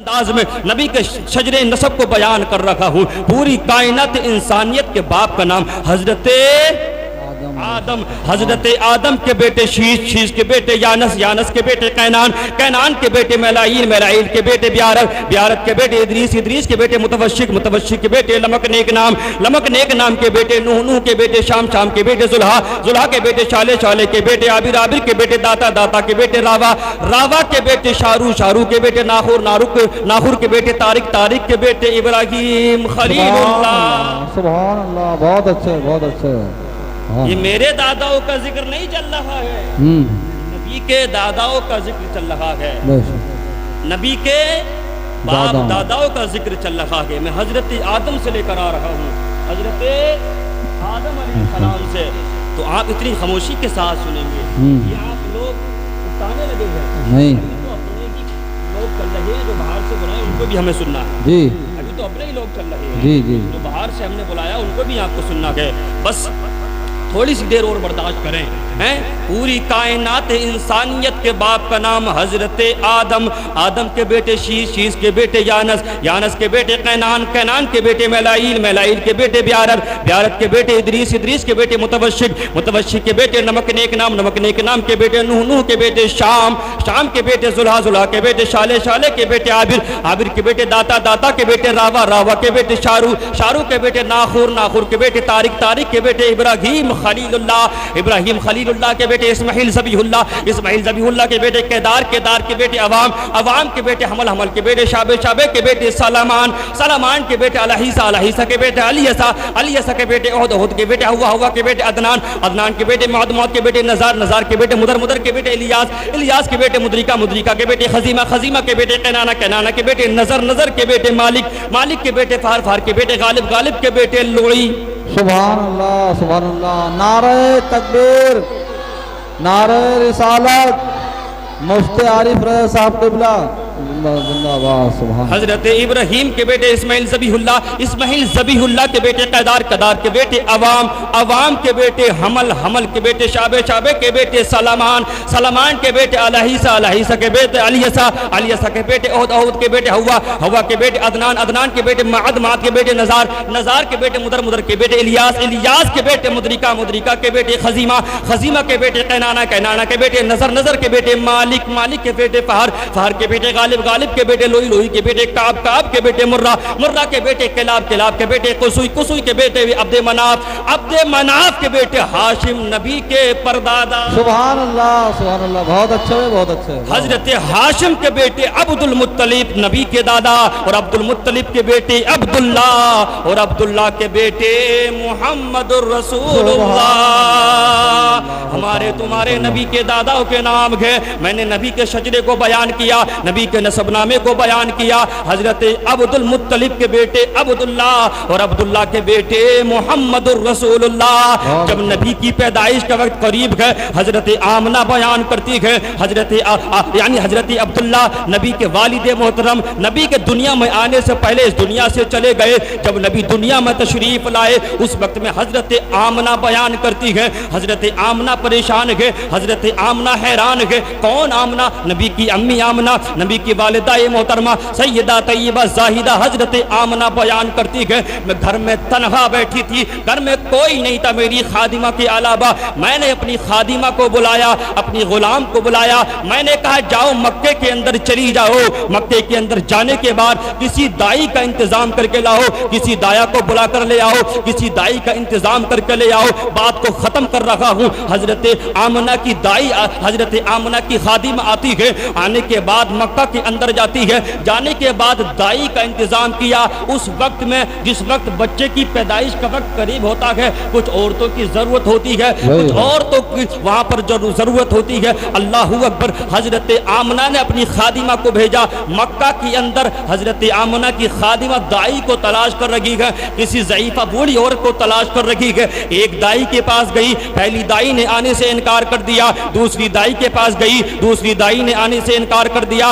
انداز میں نبی کے شجر نسب کو بیان کر رکھا ہوں. پوری کائنات انسانیت کے باپ کا نام حضرت آدم، حضرت آدم کے بیٹے شیش، شیش کے بیٹے یانس، یانس کے بیٹے قینان، قینان کے بیٹے میلائیل، میلائیل کے بیٹے بیارت، بیارت کے بیٹے ادریس، ادریس کے بیٹے متوشک، متوشک کے بیٹے لمک نیک نام، لمک نیک نام کے بیٹے نوح، نوح کے بیٹے شام، شام کے بیٹے زلہا، زلہا کے بیٹے شالے، شالے کے بیٹے عابر، عابر کے بیٹے داتا، داتا کے بیٹے راوا، راوا کے بیٹے شارو، شارو کے بیٹے ناخور، ناخور کے بیٹے طارق، طارق کے بیٹے ابراہیم خلیل اللہ. سبحان اللہ، بہت اچھے، بہت اچھے. یہ میرے داداؤں کا ذکر نہیں چل رہا ہے، نبی کے داداؤں کا ذکر چل رہا ہے، نبی کے باپ داداؤں کا ذکر چل رہا ہے. میں حضرت آدم سے لے کر آ رہا ہوں، حضرت آدم علیہ السلام سے. تو آپ اتنی خاموشی کے ساتھ سنیں گے. یہ آپ لوگ اٹھانے لگے ہیں نہیں، تو اپنے ہی لوگ چل رہے ہیں جو باہر سے بلائے ان کو بھی ہمیں سننا ہے جی. ابھی تو اپنے ہی لوگ چل رہے ہیں جی جی، جو باہر سے ہم نے بلایا ان کو بھی آپ کو سننا ہے. بس تھوڑی سی دیر اور برداشت کریں. پوری کائنات انسانیت کے باپ کا نام حضرت آدم، آدم کے بیٹے شیش، شیش کے بیٹے یانس، یانس کے بیٹے قینان، قینان کے بیٹے میلائیل، میلائیل کے بیٹے بیارت، بیارت کے بیٹے ادریس، ادریس کے بیٹے متوشک، متوشک کے بیٹے نمک نیک نام، نمک نیک نام کے بیٹے نوح، نوح کے بیٹے شام، شام کے بیٹے زلہا، زلہا کے بیٹے شالے، شالے کے بیٹے عابر، عابر کے بیٹے داتا، داتا کے بیٹے راوا، راوا کے بیٹے شارو، شارو کے بیٹے ناخور، ناخور کے بیٹے طارق، طارق کے بیٹے ابراہیم خلیل اللہ، ابراہیم خلیل اللہ کے بیٹے اسماعیل ذبیح اللہ، اسماعیل ذبیح اللہ کے بیٹے کیدار، کیدار کے بیٹے عوام، عوام کے بیٹے حمل، حمل کے بیٹے شابے، شابے کے بیٹے سلامان، سلامان کے بیٹے الہیسہ، الہیسہ کے بیٹے الیسہ، الیسہ کے بیٹے احد، احد کے بیٹے ہوا، ہوا کے بیٹے عدنان، عدنان کے بیٹے معد، معد کے بیٹے نزار، نزار کے بیٹے مدر، مدر کے بیٹے الیاس، الیاس کے بیٹے مدرکہ، مدرکہ کے بیٹے خزیمہ، خزیمہ کے بیٹے قینانہ، قینانہ کے بیٹے نظر، نظر کے بیٹے مالک، مالک کے بیٹے فار، فار کے بیٹے غالب، غالب کے بیٹے لوئی. سبحان اللہ، سبحان اللہ. نعرہ تکبیر، نعرہ رسالت، مفتی عارف رضا صاحب قبلہ زندہ باد. سبحان. حضرت ابراہیم کے بیٹے اسماعیل ذبیح اللہ، اسماعیل ذبیح اللہ کے بیٹے قیدار، قیدار کے بیٹے عوام، عوام کے بیٹے حمل، حمل کے بیٹے شابے، شابے کے بیٹے سلامان، سلامان کے بیٹے الہیسہ، الہیسہ کے بیٹے الیسہ، الیسہ کے بیٹے احد، احد کے بیٹے ہوا، ہوا کے بیٹے عدنان، عدنان کے بیٹے معد، معد کے بیٹے نزار، نزار کے بیٹے مدر، مدر کے بیٹے الیاس، الیاس کے بیٹے مدرکہ، مدرکہ کے بیٹے خزیمہ، خزیمہ کے بیٹے قینانہ، قینانہ کے بیٹے نظر، نظر کے بیٹے مالک، مالک کے بیٹے فہر، فہر کے بیٹے غالب، غالب کے بیٹے لوئی، لوئی کے بیٹے کعب، کعب کے بیٹے مرہ، مرہ کے بیٹے کلاب، کلاب کے بیٹے قصوی، قصوی کے بیٹے عبد مناف، عبد مناف کے بیٹے ہاشم، نبی کے پردادا. سبحان اللہ، سبحان اللہ. بہت اچھے، بہت اچھے. حضرت ہاشم کے بیٹے عبد المطلب، نبی کے دادا، اور عبد المطلب کے بیٹے عبداللہ، اور عبداللہ کے بیٹے محمد الرسول اللہ. ہمارے تمہارے نبی کے داداؤں کے نام ہے. میں نے نبی کے شجرے کو بیان کیا، نبی کے نسب نامے کو بیان کیا. حضرت عبد المطلب کے بیٹے عبداللہ، اور عبداللہ کے بیٹے محمد الرسول اللہ. جب نبی کی پیدائش کا وقت قریب ہے، حضرت آمنہ بیان کرتی ہے، حضرت یعنی حضرت عبداللہ نبی کے والد محترم، نبی کے دنیا میں آنے سے پہلے اس دنیا سے چلے گئے. جب نبی دنیا میں تشریف لائے اس وقت میں حضرت آمنہ بیان کرتی ہے. حضرت آمنہ پریشان ہے، حضرت آمنہ حیران ہے. کون آمنہ؟ نبی کی امی آمنہ، نبی کی والدہ محترمہ سیدہ طیبہ زاہدہ حضرت آمنہ بیان کرتی ہے. میں گھر میں تنہا بیٹھی تھی، گھر میں کوئی نہیں تھا میری خادمہ کے علاوہ. میں نے اپنی خادمہ کو بلایا، اپنی غلام کو بلایا. میں نے کہا جاؤ مکے کے اندر چلی جاؤ. مکے کے اندر جانے کے بعد کسی دائی کا انتظام کر کے لاؤ، کسی دایا کو بلا کر لے آؤ، کسی دائی کا انتظام کر کے لے آؤ. بات کو ختم کر رہا ہوں. حضرت آمنہ کی دائی، حضرت آمنہ کی خادمہ آتی ہے. آنے کے بعد مکہ کے اندر جاتی ہے. جانے کے بعد دائی کا انتظام کیا. اس وقت میں جس وقت بچے کی پیدائش کا وقت قریب ہوتا ہے، کچھ عورتوں کی ضرورت ہوتی ہے، کچھ عورتوں کی وہاں پر ضرورت ہوتی ہے. اللہ اکبر. حضرت آمنہ نے اپنی خادمہ کو بھیجا مکہ کے اندر. حضرت آمنہ کی خادمہ دائی کو تلاش کر رہی ہے، کسی ضعیفہ بوڑھی عورت کو تلاش کر رہی ہے. ایک دائی کے پاس گئی، پہلی دائی نے آنے سے انکار کر دیا. دوسری دائی کے پاس گئی، دوسری دائی نے آنے سے انکار کر دیا.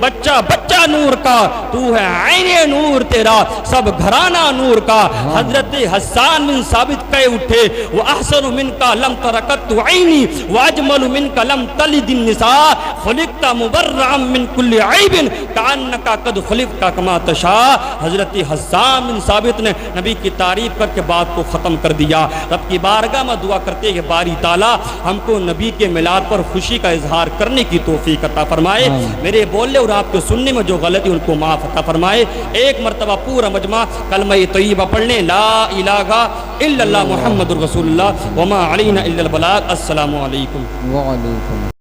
بچہ بچہ نور کا، تو ہے عین نور تیرا، سب گھرانہ نور کا۔ حضرت حسان بن ثابت کہے اٹھے وَأَحْسَنُ مِنْكَ لَمْ تَرَكَتْ عَيْنِي وَأَجْمَلُ مِنْكَ لَمْ تَلِدِ النِّسَاء خُلِقْتَ مُبَرَّأً مِنْ كُلِّ عَيْبٍ كَأَنَّكَ قَدْ خُلِقْتَ كَمَا تَشَاءُ۔ حضرت حسان بن ثابت نے نبی کی تعریف کر کے بات کو ختم کر دیا۔ رب کی بارگاہ میں دعا کرتے ہیں کہ باری تعالیٰ ہم کو نبی کے میلاد پر خوشی کا اظہار کرنے کی توفیق عطا فرمائے، میرے بولنے اور آپ کے سننے میں جو غلطی ان کو معاف عطا فرمائے۔ ایک مرتبہ پورا مجمع کلمہ طیبہ پڑھ لیں، لا الہ الا اللہ محمد رسول اللہ وما علینا الا البلاغ۔ السلام علیکم۔ وعلیکم